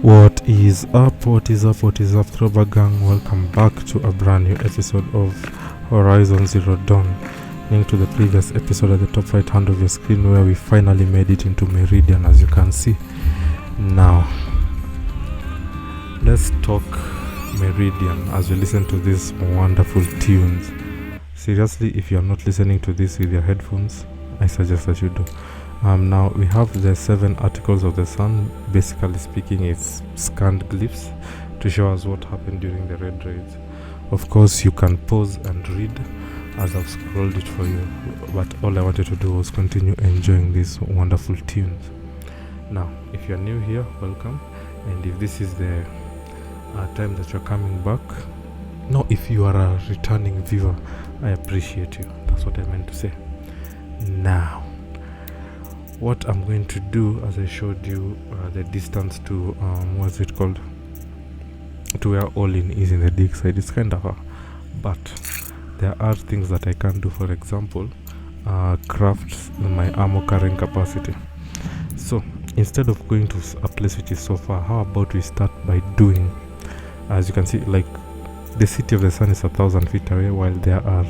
What is up? What is up? What is up, Throwback Gang? Welcome back to a brand new episode of Horizon Zero Dawn. Link to the previous episode at the top right hand of your screen, where we finally made it into Meridian, as you can see. Now, let's talk Meridian as we listen to these wonderful tunes. Seriously, if you are not listening to this with your headphones, I suggest that you do. Now we have the 7 articles of the sun. Basically speaking, it's scanned glyphs to show us what happened during the Red Raids. Of course, you can pause and read as I've scrolled it for you, but all I wanted to do was continue enjoying these wonderful tunes. Now, if you're new here, welcome, and if this is the time that you're coming back, no, if you are a returning viewer, I appreciate you. That's what I meant to say. Now, what I'm going to do, as I showed you the distance to what's it called, to where All-In is in the dig side, it's kind of but there are things that I can do. For example, craft my ammo carrying capacity. So instead of going to a place which is so far, how about we start by doing, as you can see, like the city of the sun is 1,000 feet away, while there are,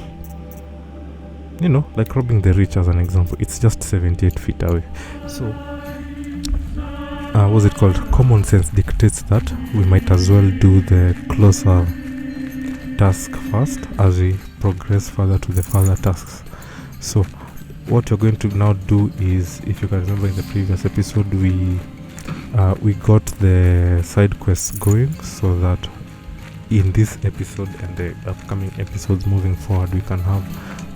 you know, like robbing the rich as an example, it's just 78 feet away. So what's it called, common sense dictates that we might as well do the closer task first as we progress further to the further tasks. So what you're going to now do is, if you can remember in the previous episode, we got the side quests going, so that in this episode and the upcoming episodes moving forward, we can have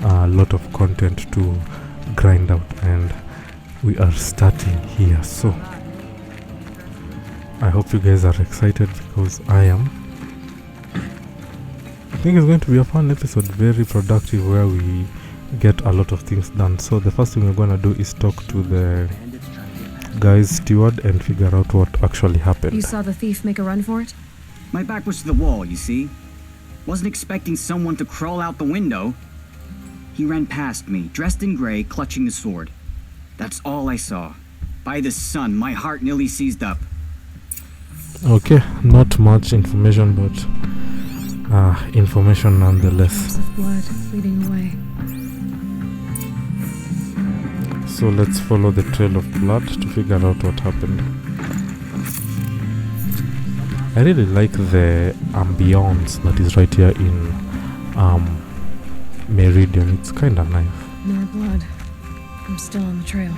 a lot of content to grind out, and we are starting here. So I hope you guys are excited, because I am. I think it's going to be a fun episode, very productive, where we get a lot of things done. So the first thing we're going to do is talk to the guy's steward and figure out what actually happened. You saw the thief make a run for it? My back was to the wall, you see. Wasn't expecting someone to crawl out the window. He ran past me, dressed in gray, clutching the sword. That's all I saw. By the sun, my heart nearly seized up. Okay, not much information, but information nonetheless. Drops of blood leading the way. So let's follow the trail of blood to figure out what happened. I really like the ambience that is right here in Meridian. It's kind of nice. More blood. I'm still on the trail.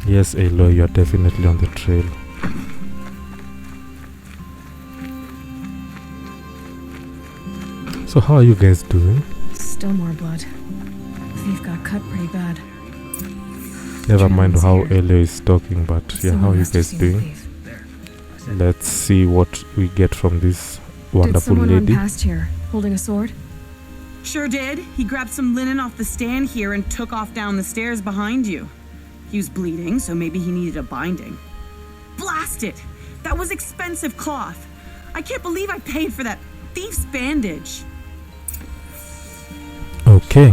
Yes, Aloy, you're definitely on the trail. So how are you guys doing? Still more blood. Thief got cut pretty bad. Never mind how Aloy is talking, but yeah, how are you guys doing? Let's see what we get from this wonderful lady. Did someone run past here, holding a sword? Sure did. He grabbed some linen off the stand here and took off down the stairs behind you. He was bleeding, so maybe he needed a binding. Blast it! That was expensive cloth. I can't believe I paid for that thief's bandage. Okay.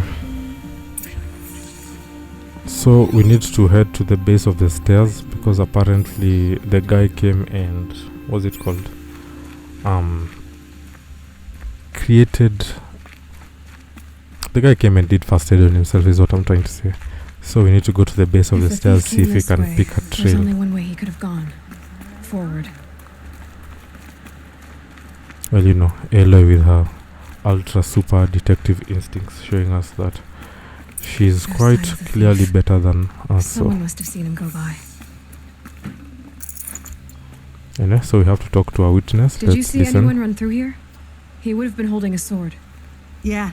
So we need to head to the base of the stairs, because apparently the guy came and, what's it called? The guy came and did first aid on himself, is what I'm trying to say. So we need to go to the base of the stairs, see if we can pick a trail. There's only one way he could have gone. Forward. Well, you know, Aloy with her ultra super detective instincts showing us that she's quite clearly better than us. Someone must have seen him go by. And so we have to talk to a witness. Did you see anyone run through here? He would have been holding a sword. Yeah,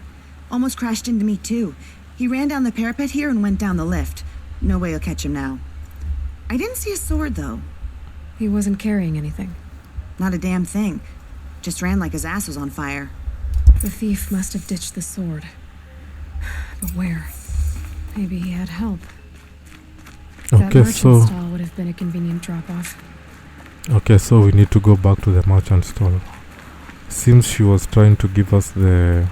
almost crashed into me too. He ran down the parapet here and went down the lift. No way you'll catch him now. I didn't see a sword though. He wasn't carrying anything. Not a damn thing. Just ran like his ass was on fire. The thief must have ditched the sword. But where? Maybe he had help. That merchant stall would have been a convenient drop-off. Okay, so we need to go back to the merchant stall. Seems she was trying to give us the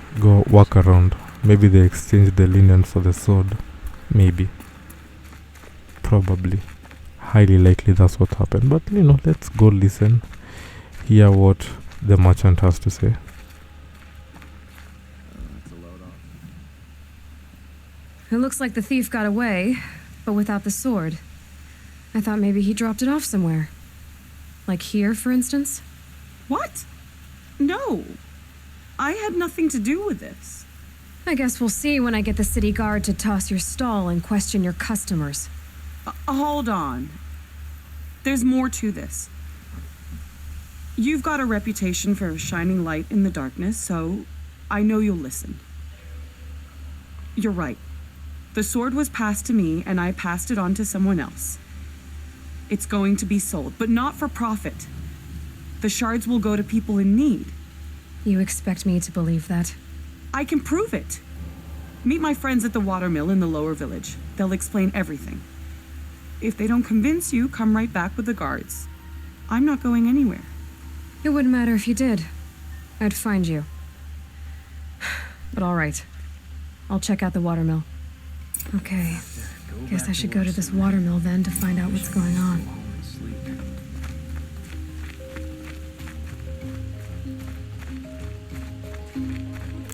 walk around. Maybe they exchanged the linen for the sword. Maybe. Probably. highly likely that's what happened. But let's go listen, hear what the merchant has to say. It looks like the thief got away, but without the sword. I thought maybe he dropped it off somewhere. Like here, for instance? What? No. I had nothing to do with this. I guess we'll see when I get the city guard to toss your stall and question your customers. Hold on. There's more to this. You've got a reputation for shining light in the darkness, so I know you'll listen. You're right. The sword was passed to me, and I passed it on to someone else. It's going to be sold, but not for profit. The shards will go to people in need. You expect me to believe that? I can prove it. Meet my friends at the watermill in the lower village. They'll explain everything. If they don't convince you, come right back with the guards. I'm not going anywhere. It wouldn't matter if you did. I'd find you. But all right. I'll check out the watermill. Okay. Guess I should go to this watermill then to find out what's going on.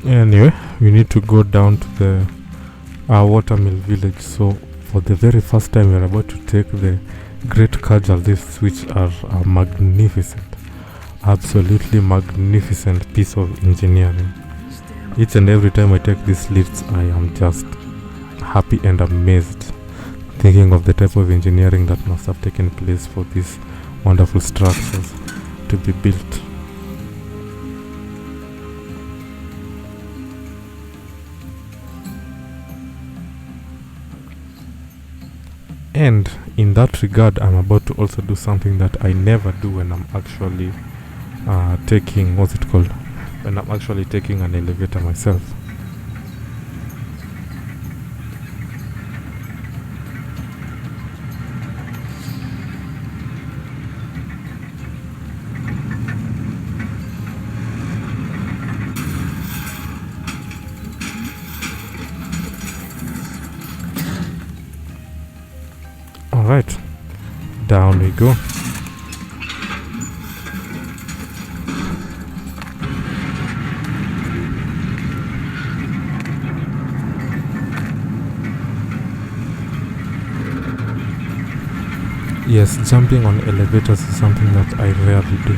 Anyway, we need to go down to the watermill village. So for the very first time, we're about to take the great cudgel lifts, which are a magnificent, absolutely magnificent piece of engineering. Each and every time I take these lifts, I am just happy and amazed, thinking of the type of engineering that must have taken place for these wonderful structures to be built. And in that regard, I'm about to also do something that I never do when I'm actually taking, when I'm actually taking an elevator myself. Alright, down we go. Yes, jumping on elevators is something that I rarely do.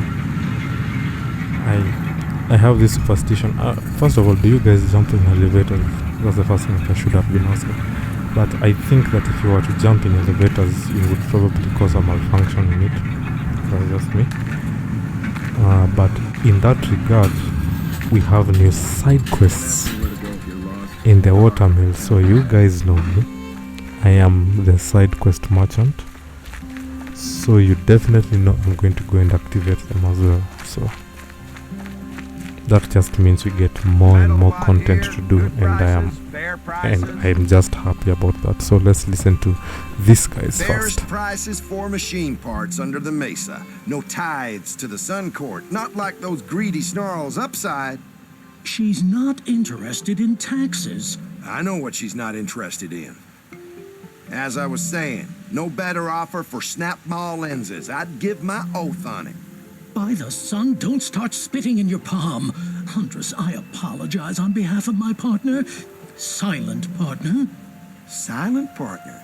I have this superstition. First of all, do you guys jump in elevators? That's the first thing I should have been asking. But I think that if you were to jump in elevators, you would probably cause a malfunction in it. That's just me. But in that regard, we have new side quests in the watermill. So you guys know me. I am the side quest merchant. So you definitely know I'm going to go and activate them as well. So that just means we get more and more content to do, and I'm just happy about that. So let's listen to these guys Fairest first. prices for machine parts under the mesa. No tithes to the Sun Court, not like those greedy snarls upside. She's not interested in taxes. I know what she's not interested in. As I was saying, no better offer for snap maw lenses. I'd give my oath on it. By the sun, don't start spitting in your palm. Huntress, I apologize on behalf of my partner. Silent partner. Silent partner?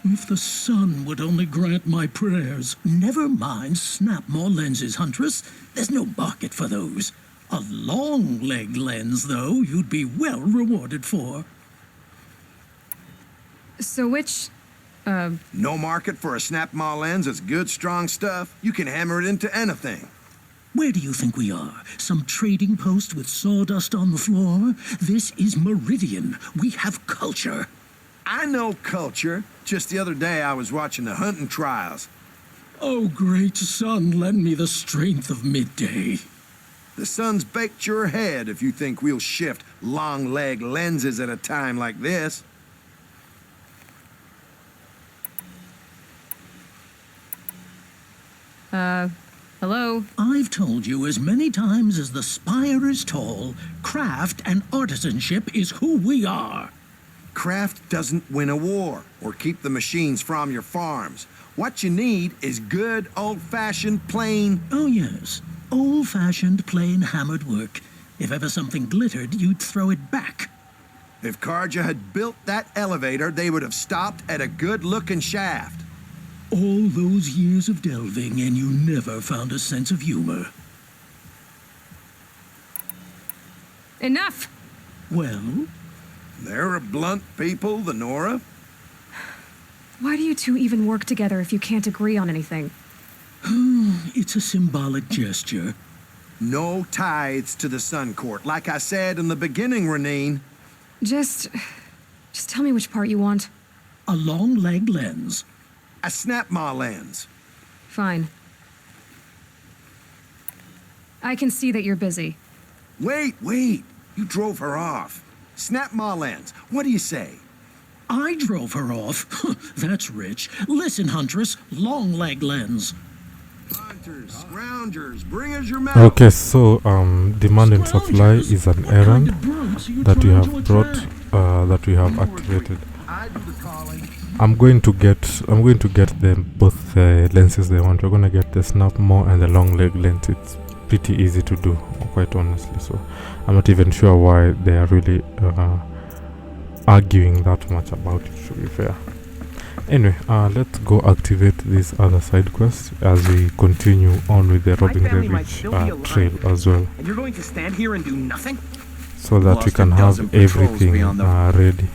If the sun would only grant my prayers. Never mind snap maw lenses, Huntress. There's no market for those. A long leg lens, though, you'd be well rewarded for. So which, No market for a snap maw lens. It's good, strong stuff. You can hammer it into anything. Where do you think we are? Some trading post with sawdust on the floor? This is Meridian. We have culture. I know culture. Just the other day I was watching the hunting trials. Oh, great sun, lend me the strength of midday. The sun's baked your head if you think we'll shift long leg lenses at a time like this. hello? I've told you as many times as the spire is tall, craft and artisanship is who we are. Craft doesn't win a war or keep the machines from your farms. What you need is good, old-fashioned, plain... Oh, yes. Old-fashioned, plain hammered work. If ever something glittered, you'd throw it back. If Karja had built that elevator, they would have stopped at a good-looking shaft. All those years of delving, and you never found a sense of humor. Enough! Well? They're a blunt people, the Nora. Why do you two even work together if you can't agree on anything? It's a symbolic gesture. No tithes to the Sun Court. Like I said in the beginning, Renine. Just tell me which part you want. A long leg lens. A snap-maw lens. Fine. I can see that you're busy. Wait. You drove her off. Snap-maw lens. What do you say? I drove her off. That's rich. Listen, Huntress, long leg lens. Hunters, scroungers, bring us your mouth. Okay, so demand and supply is an errand that you have brought, that we have activated. I do the calling. I'm going to get them both the lenses they want. We're gonna get the snap-maw and the long leg lens. It's pretty easy to do, quite honestly. So I'm not even sure why they are really arguing that much about it, to be fair. Anyway, let's go activate this other side quest as we continue on with the robbing the rich trail as well, And you're going to stand here and do nothing? so that we can have everything ready.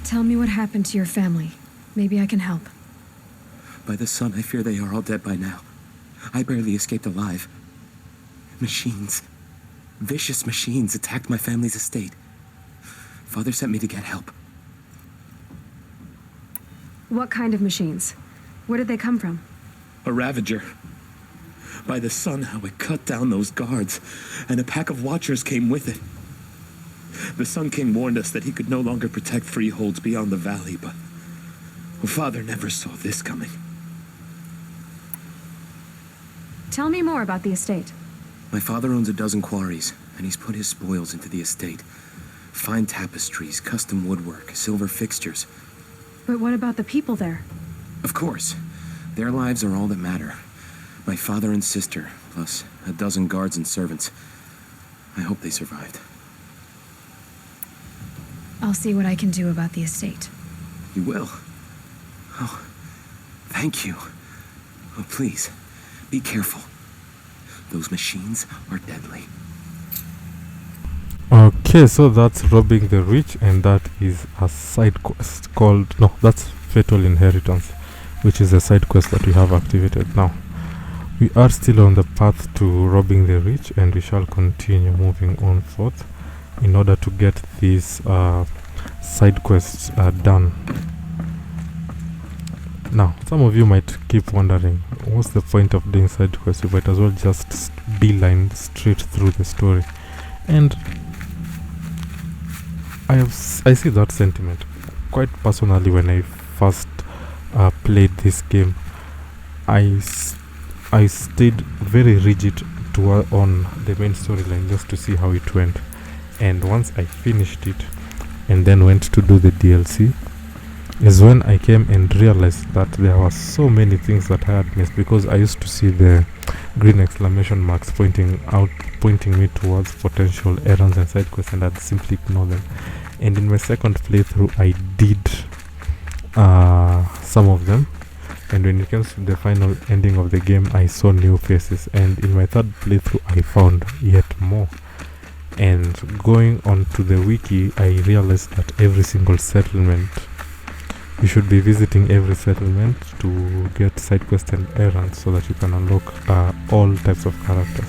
Tell me what happened to your family. Maybe I can help. By the sun, I fear they are all dead by now. I barely escaped alive. Machines. Vicious machines attacked my family's estate. Father sent me to get help. What kind of machines? Where did they come from? A Ravager. By the sun, how it cut down those guards, and a pack of watchers came with it. The Sun King warned us that he could no longer protect freeholds beyond the valley, but Father never saw this coming. Tell me more about the estate. My father owns a dozen quarries, and he's put his spoils into the estate. Fine tapestries, custom woodwork, silver fixtures. But what about the people there? Of course. Their lives are all that matter. My father and sister, plus a dozen guards and servants. I hope they survived. I'll see what I can do about the estate. You will? Oh, thank you. Oh, please, be careful. Those machines are deadly. Okay, so that's robbing the rich, and that is a side quest called... No, that's Fatal Inheritance, which is a side quest that we have activated now. We are still on the path to robbing the rich, and we shall continue moving on forth in order to get these side quests done. Now, some of you might keep wondering, what's the point of doing side quests? You might as well just beeline straight through the story. And I see that sentiment. Quite personally, when I first played this game, I stayed very rigid on the main storyline just to see how it went. And once I finished it and then went to do the DLC, is when I came and realized that there were so many things that I had missed, because I used to see the green exclamation marks pointing me towards potential errands and side quests, and I'd simply ignore them. And in my second playthrough, I did some of them, and when it comes to the final ending of the game, I saw new faces, and in my third playthrough, I found yet more. And going on to the wiki, I realized that every single settlement, you should be visiting every settlement to get side quests and errands, so that you can unlock all types of characters.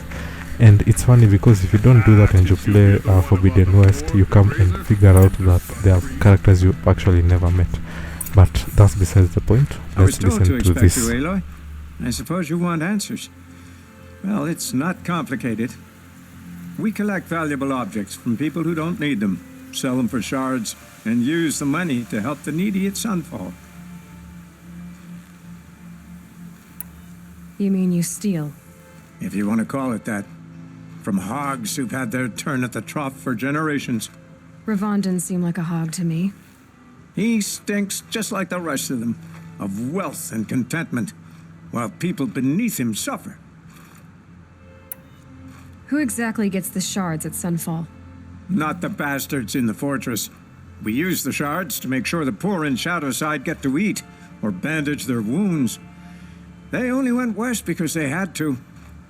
And it's funny because if you don't do that and you play Forbidden West, you come and figure out that there are characters you actually never met. But that's besides the point. Let's listen to this. You, Aloy. I suppose you want answers. Well, it's not complicated. We collect valuable objects from people who don't need them, sell them for shards, and use the money to help the needy at Sunfall. You mean you steal? If you want to call it that. From hogs who've had their turn at the trough for generations. Ravon didn't seem like a hog to me. He stinks just like the rest of them. of wealth and contentment, while people beneath him suffer. Who exactly gets the shards at Sunfall? Not the bastards in the fortress. We use the shards to make sure the poor in Shadowside get to eat or bandage their wounds. They only went west because they had to.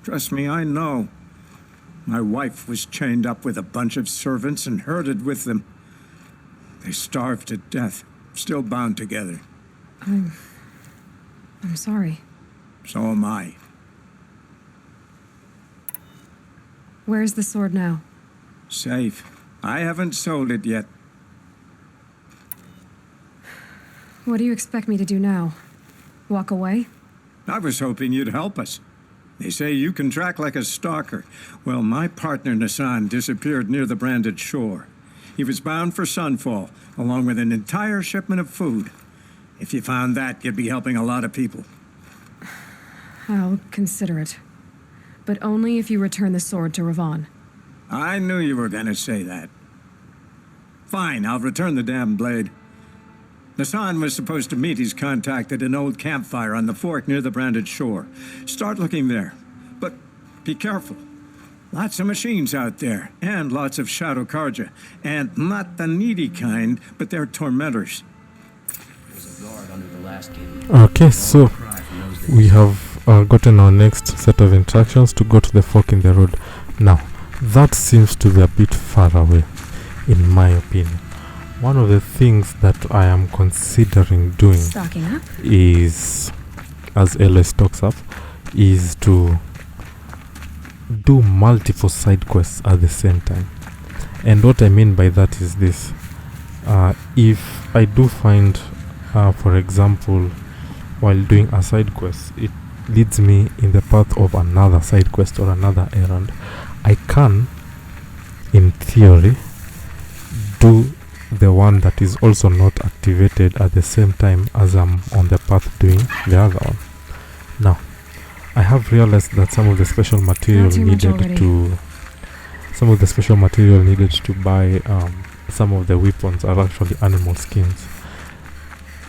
Trust me, I know. My wife was chained up with a bunch of servants and herded with them. They starved to death, still bound together. I'm sorry. So am I. Where's the sword now? Safe. I haven't sold it yet. What do you expect me to do now? Walk away? I was hoping you'd help us. They say you can track like a stalker. Well, my partner Nassan disappeared near the branded shore. He was bound for Sunfall, along with an entire shipment of food. If you found that, you'd be helping a lot of people. I'll consider it. But only if you return the sword to Ravon. I knew you were going to say that. Fine, I'll return the damn blade. Nassan was supposed to meet his contact at an old campfire on the fork near the branded shore. Start looking there. But be careful. Lots of machines out there, and lots of Shadow Karja. And not the needy kind, but they're tormentors. Okay, so we have gotten our next set of instructions to go to the fork in the road. Now, that seems to be a bit far away, in my opinion. One of the things that I am considering doing Stocking up? is, as Aloy stocks up, is to do multiple side quests at the same time. And what I mean by that is this. If I do find, for example, while doing a side quest, it leads me in the path of another side quest or another errand, I can, in theory, do the one that is also not activated at the same time as I'm on the path doing the other one. Now, I have realized that some of the special material needed to buy some of the weapons are actually animal skins.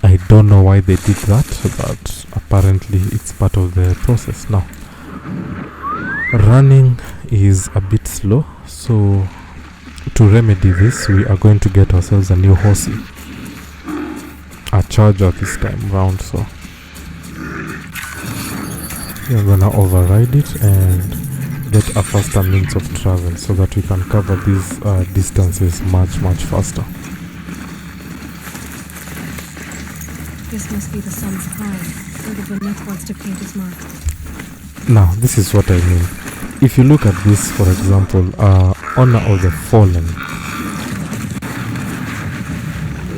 I don't know why they did that, but apparently it's part of the process. Now, running is a bit slow, so to remedy this, we are going to get ourselves a new horsey, a charger this time round. So we're gonna override it and get a faster means of travel so that we can cover these distances much faster. This must be the sun's pride, or the Vanette wants to paint his mark. Now, this is what I mean. If you look at this, for example, Honor of the Fallen.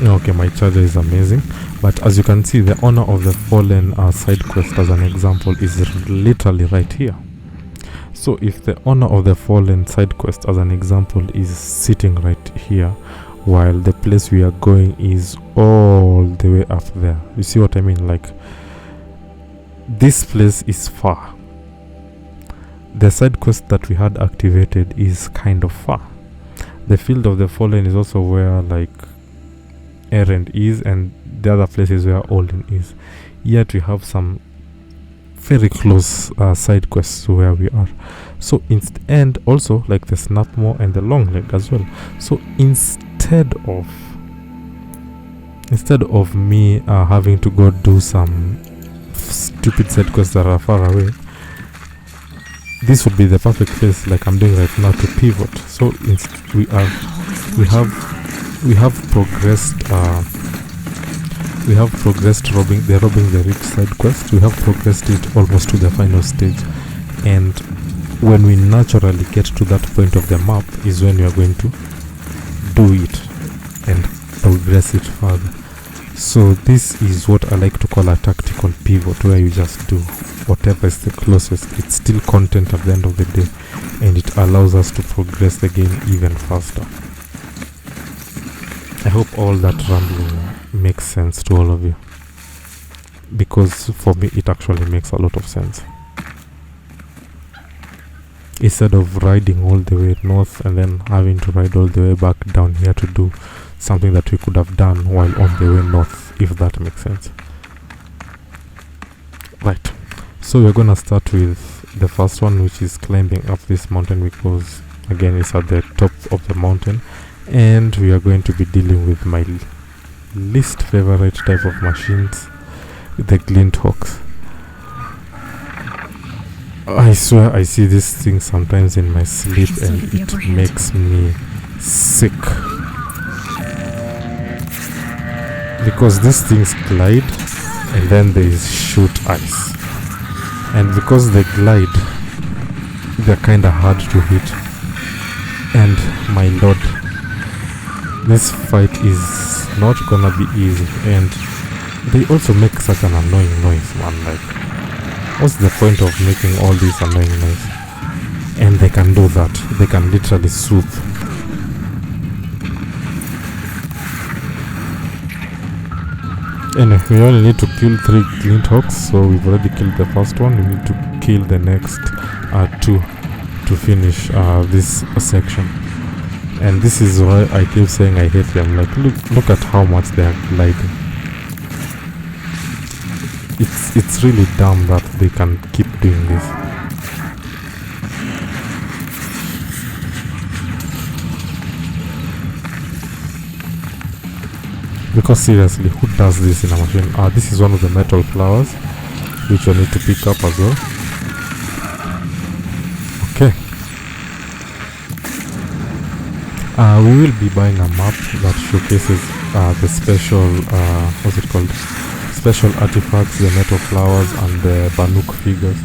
Okay, my charger is amazing. But as you can see, the Honor of the Fallen side quest, as an example, is literally right here. So if the Honor of the Fallen side quest, as an example, is sitting right here, while the place we are going is all the way up there. You see what I mean? Like, this place is far. The side quest that we had activated is kind of far. The Field of the Fallen is also where, like, Erend is, and the other place is where Olin is. Yet we have some very close side quests to where we are. So and also like the Snapmore and the Long Leg as well. So instead of me having to go do some stupid side quests that are far away, this would be the perfect place, like I'm doing right now, to pivot. So we have progressed robbing the rich side quest. We have progressed it almost to the final stage, and when we naturally get to that point of the map is when we are going to do it and progress it further. So this is what I like to call a tactical pivot, where you just do whatever is the closest. It's still content at the end of the day, and it allows us to progress the game even faster. I hope all that rambling makes sense to all of you, because for me it actually makes a lot of sense. Instead of riding all the way north and then having to ride all the way back down here to do something that we could have done while on the way north, if that makes sense. Right. So we're gonna start with the first one, which is climbing up this mountain, because again it's at the top of the mountain, and we are going to be dealing with my least favorite type of machines, the glint hawks. I swear I see this thing sometimes in my sleep still and get the it upper hand. makes me sick, because these things glide and then they shoot ice, and because they glide they're kinda hard to hit. And my lord, this fight is not gonna be easy, and they also make such an annoying noise, man. Like, what's the point of making all this annoying noise? And they can do that. They can literally soothe. Anyway, we only need to kill 3 glint hawks, so we've already killed the first one. We need to kill the next 2 to finish this section. And this is why I keep saying I hate them. Like, look at how much they are gliding. It's really dumb that they can keep doing this. Because seriously, who does this in a machine? This is one of the metal flowers, which I need to pick up as well. Okay. We will be buying a map that showcases the special, what's it called? Special artifacts, the metal flowers, and the Banuk figures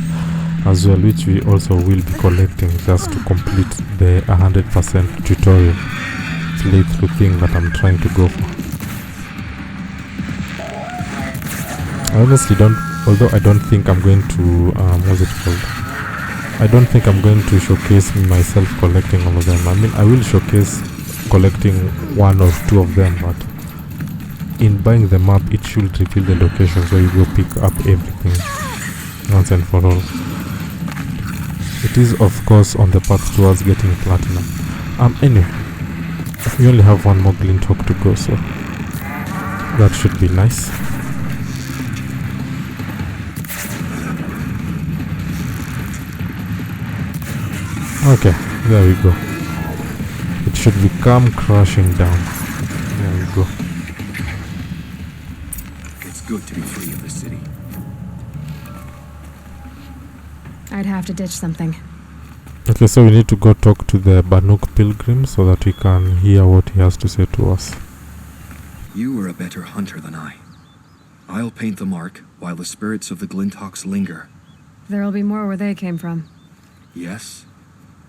as well, which we also will be collecting just to complete the 100% tutorial playthrough thing that I'm trying to go for. I honestly don't, although I don't think I'm going to, what's it called? I don't think I'm going to showcase myself collecting all of them. I mean, I will showcase collecting 1 or 2 of them, but in buying the map, it should reveal the locations where you go pick up everything once and for all. It is, of course, on the path towards getting platinum. Anyway, we only have 1 more glint hawk to go, so that should be nice. Okay, there we go. It should come crashing down. There we go. It's good to be free of the city. I'd have to ditch something. Okay, so we need to go talk to the Banuk pilgrim so that we can hear what he has to say to us. You were a better hunter than I. I'll paint the mark while the spirits of the Glinthawks linger. There'll be more where they came from. Yes,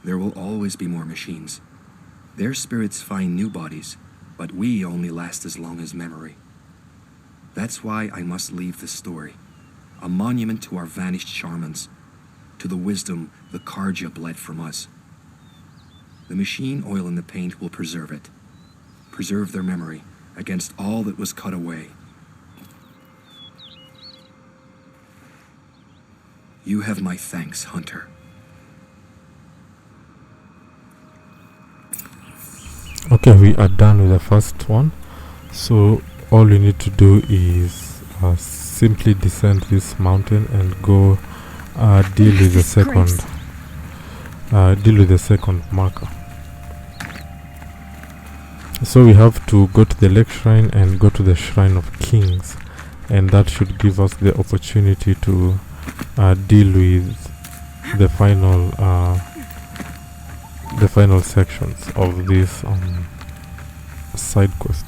there will always be more machines. Their spirits find new bodies, but we only last as long as memory. That's why I must leave this story, a monument to our vanished shamans, to the wisdom the Karja bled from us. The machine oil in the paint will preserve it, preserve their memory against all that was cut away. You have my thanks, Hunter. Okay, we are done with the first one, so all you need to do is simply descend this mountain and go deal with the second marker. So we have to go to the lake shrine and go to the shrine of kings, and that should give us the opportunity to deal with the final sections of this side quest.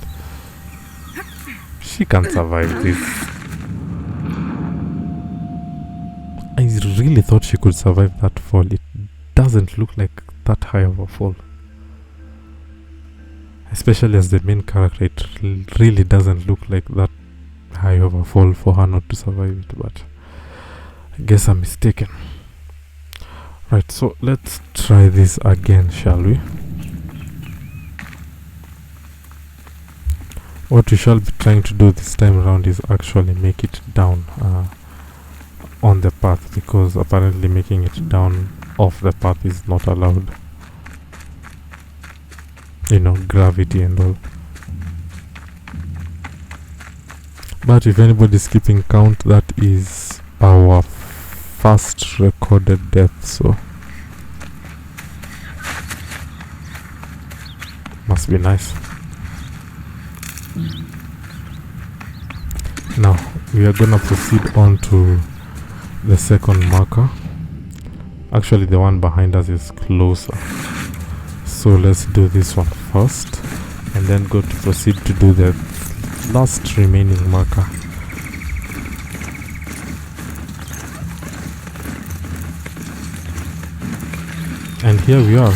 She can survive this. I really thought she could survive that fall. It doesn't look like that high of a fall, especially as the main character. It really doesn't look like that high of a fall for her not to survive it, but I guess I'm mistaken. Right, so let's try this again, shall we? What we shall be trying to do this time around is actually make it down on the path, because apparently making it down off the path is not allowed. You know, gravity and all. But if anybody's keeping count, that is our first recorded death, so must be nice. Now we are gonna proceed on to the second marker. Actually, the one behind us is closer, so let's do this one first and then go to proceed to do the last remaining marker. And here we are.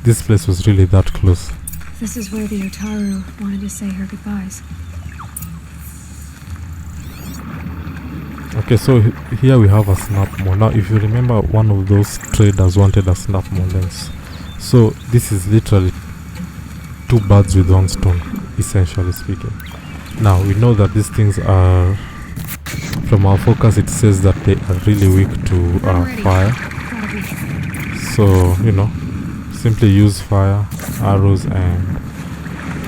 This place was really that close. This is where the Utaru wanted to say her goodbyes. Okay, so here we have a snapmore. Now, if you remember, one of those traders wanted a snapmore lens. So this is literally two birds with one stone, essentially speaking. Now, we know that these things are, from our focus, it says that they are really weak to fire. So, you know, simply use fire, arrows, and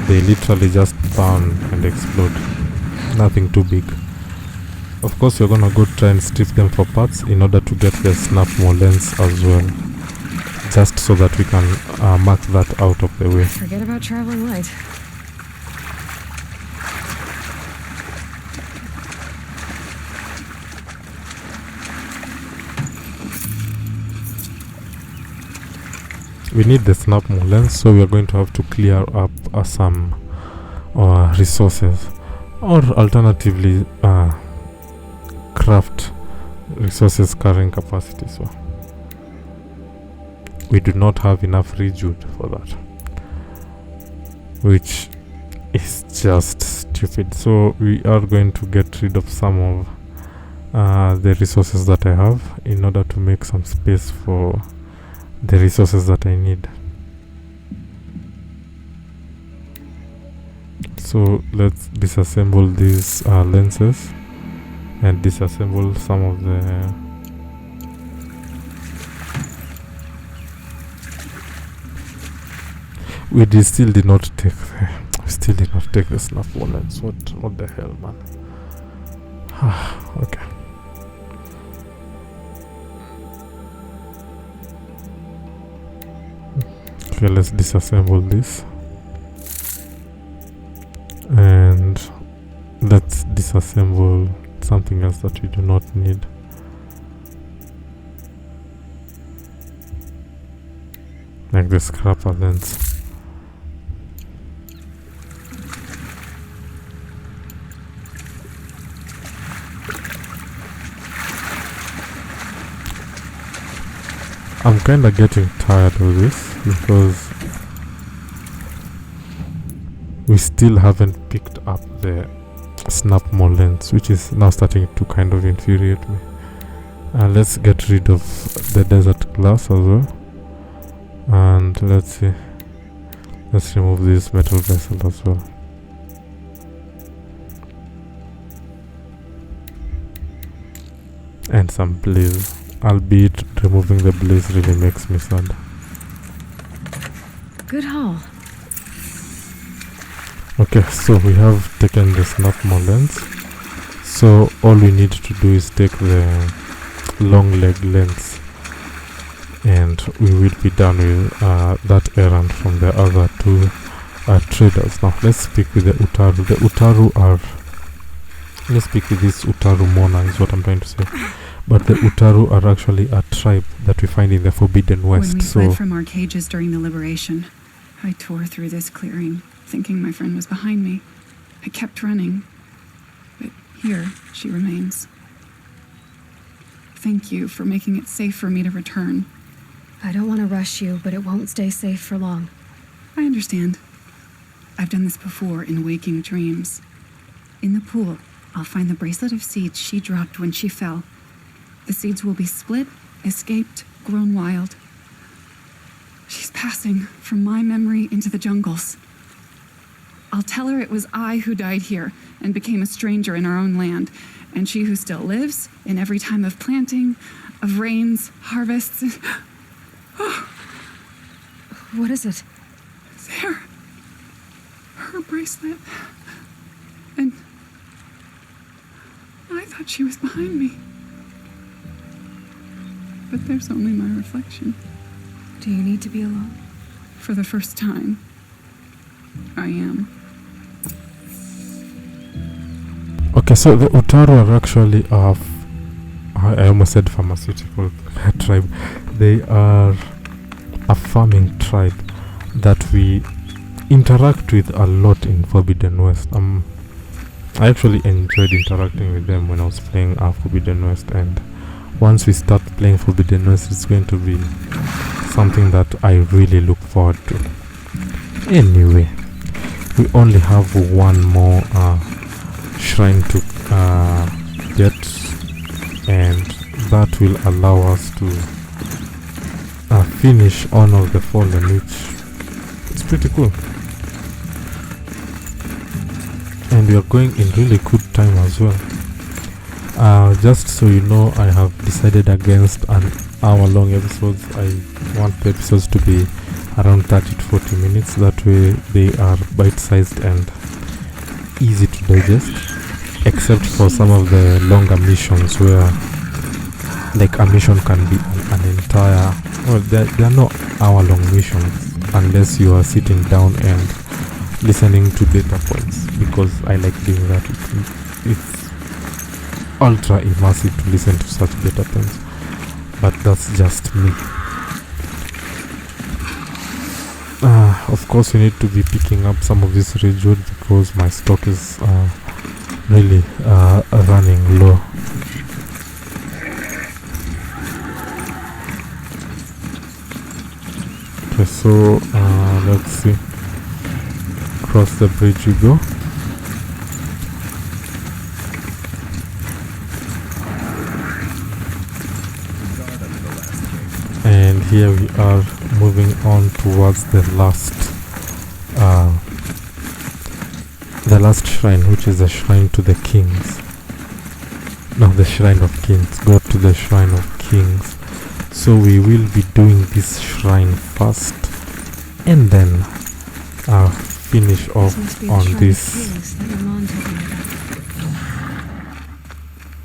they literally just burn and explode. Nothing too big. Of course, you're gonna go try and strip them for parts in order to get the snapmore lens as well, just so that we can mark that out of the way. Forget about traveling light. We need the snapmore lens, so we are going to have to clear up some resources, or alternatively craft resources carrying capacity. So we do not have enough rejude for that, which is just stupid. So we are going to get rid of some of the resources that I have in order to make some space for the resources that I need. So let's disassemble these lenses and disassemble some of the we still did not take the snapmore lens. What the hell, man. Okay. Okay, let's disassemble this and let's disassemble something else that we do not need. Like the scrapper lens. I'm kinda getting tired of this because we still haven't picked up the snapmore lens, which is now starting to kind of infuriate me. Let's get rid of the desert glass as well, and let's remove this metal vessel as well. And some blaze, albeit removing the blaze really makes me sad. Good haul. Okay, so we have taken the snapmore lens. So all we need to do is take the long leg lens, and we will be done with that errand from the other two traders. Now let's speak with the Utaru. The Utaru are... Let's speak with this Utaru Mona is what I'm trying to say. But the Utaru are actually a tribe that we find in the Forbidden West. When we fled from our cages during the liberation, I tore through this clearing, thinking my friend was behind me. I kept running, but here she remains. Thank you for making it safe for me to return. I don't want to rush you, but it won't stay safe for long. I understand. I've done this before in waking dreams. In the pool, I'll find the bracelet of seeds she dropped when she fell. The seeds will be split, escaped, grown wild. She's passing from my memory into the jungles. I'll tell her it was I who died here and became a stranger in our own land, and she who still lives in every time of planting, of rains, harvests. What is it? There. Her bracelet. And I thought thought she was behind me. But there's only my reflection. Do you need to be alone? For the first time, I am. Okay, so the Utaru are actually I almost said pharmaceutical tribe. They are a farming tribe that we interact with a lot in Forbidden West. I actually enjoyed interacting with them when I was playing Forbidden West, and once we start playing Forbidden West, it's going to be something that I really look forward to. Anyway, we only have one more shrine to get, and that will allow us to finish Honor of the Fallen, which is pretty cool. And we are going in really good time as well. Just so you know, I have decided against an hour-long episodes. I want the episodes to be around 30 to 40 minutes. That way they are bite-sized and easy to digest, except for some of the longer missions where like a mission can be an entire, well, they are not hour-long missions unless you are sitting down and listening to data points, because I like doing that. It's ultra immersive to listen to such data points, but that's just me. Of course, we need to be picking up some of this rejude because my stock is really running low. Okay, so let's see. Across the bridge we go. And here we are moving on towards the last shrine, which is the shrine to the kings. No, the shrine of kings. Go to the shrine of kings. So we will be doing this shrine first, and then finish off on this.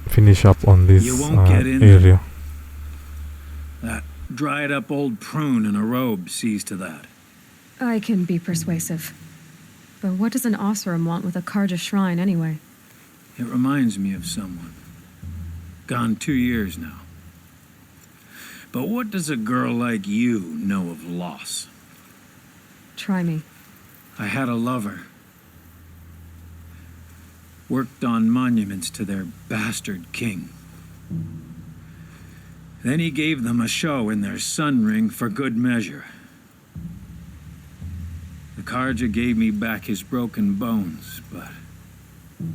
Finish up on this area. That dried up old prune in a robe sees to that. I can be persuasive. But what does an Osram want with a Karja shrine anyway? It reminds me of someone. Gone 2 years now. But what does a girl like you know of loss? Try me. I had a lover. Worked on monuments to their bastard king. Then he gave them a show in their sun ring for good measure. The Karja gave me back his broken bones, but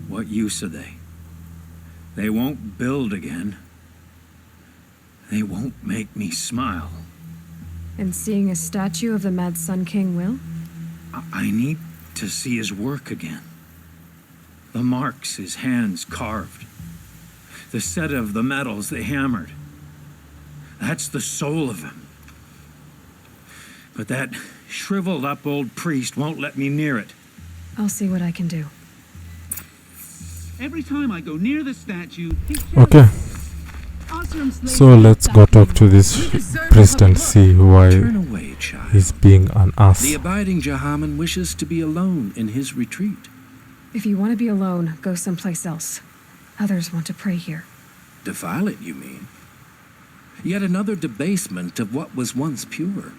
what use are they? They won't build again. They won't make me smile. And seeing a statue of the Mad Sun King will? I need to see his work again. The marks his hands carved. The set of the metals they hammered. That's the soul of him. But that shriveled up old priest won't let me near it. I'll see what I can do. Every time I go near the statue, Okay. So let's go talk to this priest and see why Turn away, child. he's being an ass. The abiding Jahaman wishes to be alone in his retreat. If you want to be alone, go someplace else. Others want to pray here. Defile it, you mean? Yet another debasement of what was once pure.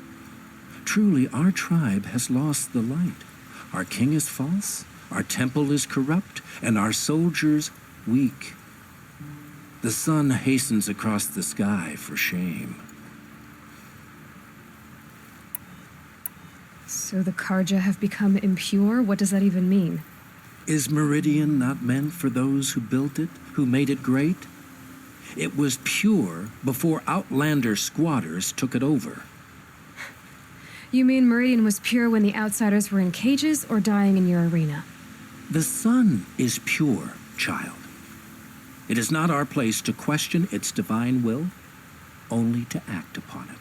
Truly, our tribe has lost the light. Our king is false, our temple is corrupt, and our soldiers weak. The sun hastens across the sky for shame. So the Karja have become impure? What does that even mean? Is Meridian not meant for those who built it, who made it great? It was pure before outlander squatters took it over. You mean Meridian was pure when the outsiders were in cages or dying in your arena? The sun is pure, child. It is not our place to question its divine will, only to act upon it.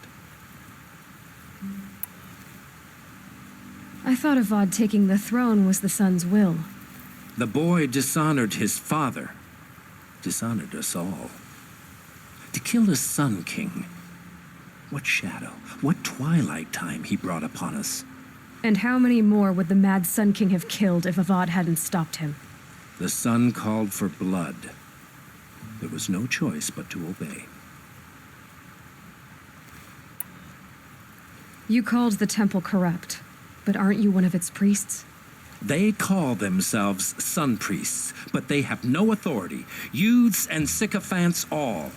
I thought Avad taking the throne was the sun's will. The boy dishonored his father. dishonored us all. To kill the Sun King. What shadow, what twilight time he brought upon us. And how many more would the mad Sun King have killed if Avad hadn't stopped him? The sun called for blood. There was no choice but to obey. You called the temple corrupt, but aren't you one of its priests? They call themselves sun priests, but they have no authority. Youths and sycophants all.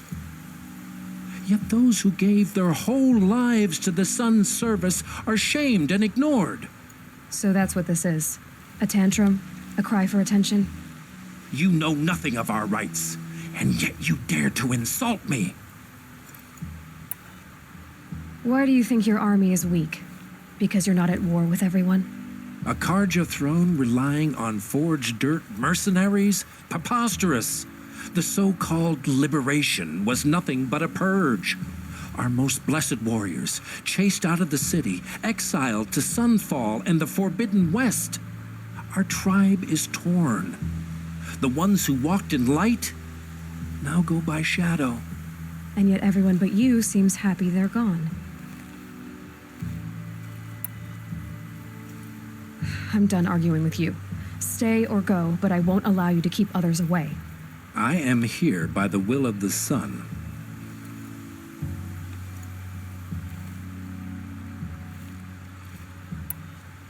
Yet those who gave their whole lives to the sun's service are shamed and ignored. So that's what this is. A tantrum? A cry for attention? You know nothing of our rights, and yet you dare to insult me. Why do you think your army is weak? Because you're not at war with everyone? A Karja throne relying on forged dirt mercenaries? Preposterous. The so-called liberation was nothing but a purge. Our most blessed warriors, chased out of the city, exiled to Sunfall and the Forbidden West. Our tribe is torn. The ones who walked in light now go by shadow. And yet everyone but you seems happy they're gone. I'm done arguing with you. Stay or go, but I won't allow you to keep others away. I am here by the will of the sun.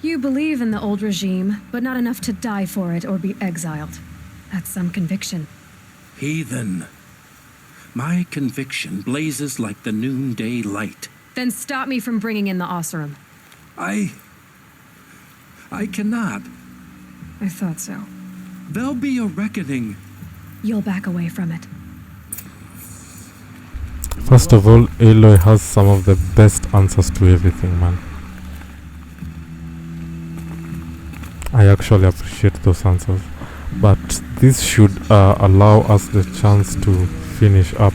You believe in the old regime, but not enough to die for it or be exiled. That's some conviction. Heathen. My conviction blazes like the noonday light. Then stop me from bringing in the Oseram. I cannot. I thought so. There'll be a reckoning. You'll back away from it. First of all, Aloy has some of the best answers to everything, man. I actually appreciate those answers. But this should allow us the chance to finish up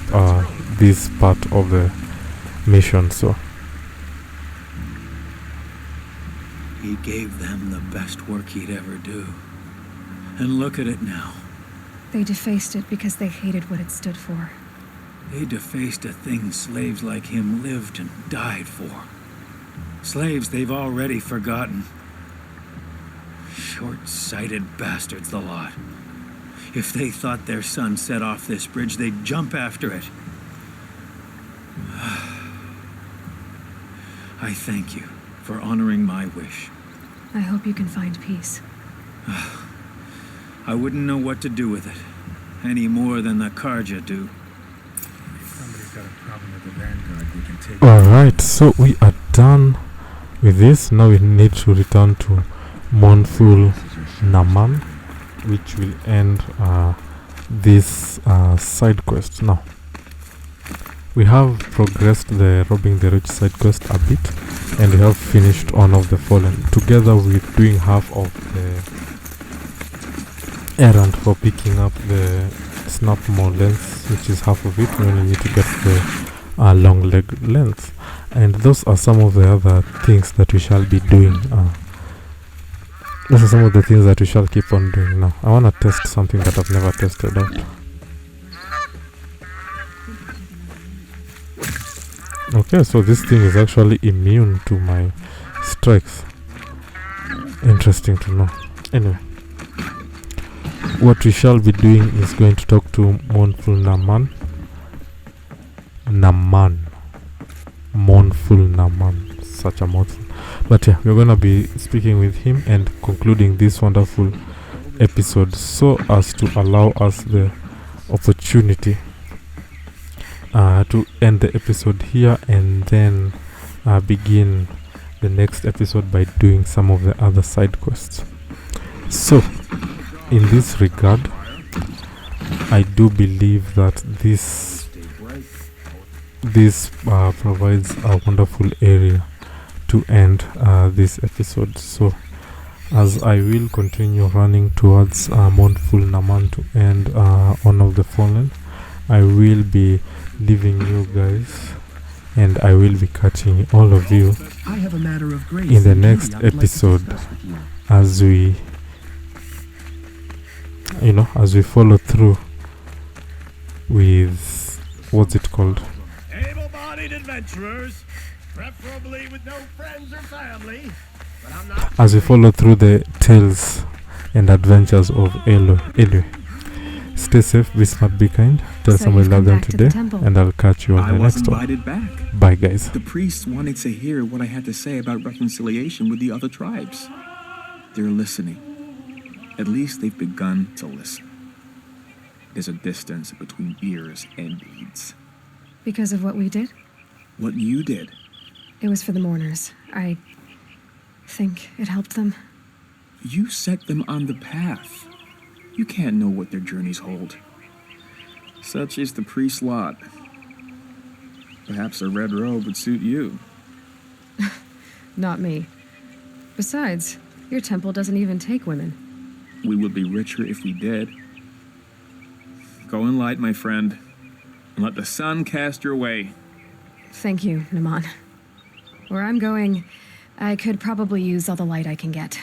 this part of the mission, so. He gave them the best work he'd ever do. And look at it now. They defaced it because they hated what it stood for. They defaced a thing slaves like him lived and died for. Slaves they've already forgotten. Short-sighted bastards, the lot. If they thought their son set off this bridge, they'd jump after it. I thank you for honoring my wish. I hope you can find peace. I wouldn't know what to do with it, any more than the Karja do. If somebody's got a problem with the Vanguard, we can take it. Alright, so we are done with this. Now we need to return to Mournful Naman, which will end this side quest. Now, we have progressed the robbing the rich side quest a bit, and we have finished Honor of the Fallen, together with doing half of the errand for picking up the Snapmore lens, which is half of it. We only need to get the long leg lens, and those are some of the other things that we shall be doing. Those are some of the things that we shall keep on doing. Now, I want to test something that I've never tested out. Okay, so this thing is actually immune to my strikes. Interesting to know. Anyway, what we shall be doing is going to talk to Mournful Naman. Mournful Naman. Such a mouthful. But yeah, we're gonna be speaking with him and concluding this wonderful episode, so as to allow us the opportunity to end the episode here and then begin the next episode by doing some of the other side quests. So, in this regard, I do believe that this provides a wonderful area to end this episode. So, as I will continue running towards Mournful Naman to end Honor of the Fallen, I will be leaving you guys, and I will be catching all of you in the next episode as we follow through with what's it called? Able-bodied adventurers, preferably with no friends or family. But I'm not. As we follow through the tales and adventures of Aloy. Stay safe, be smart, be kind. Tell So someone you've you love come them back to the today, temple. and I'll catch you on I the was next one. invited back. Bye, guys. The priests wanted to hear what I had to say about reconciliation with the other tribes. They're listening. At least they've begun to listen. There's a distance between ears and deeds. Because of what we did? What you did. It was for the mourners. I think it helped them. You set them on the path. You can't know what their journeys hold. Such is the priest's lot. Perhaps a red robe would suit you. Not me. Besides, your temple doesn't even take women. We would be richer if we did. Go in light, my friend, and let the sun cast your way. Thank you, Naman. Where I'm going, I could probably use all the light I can get.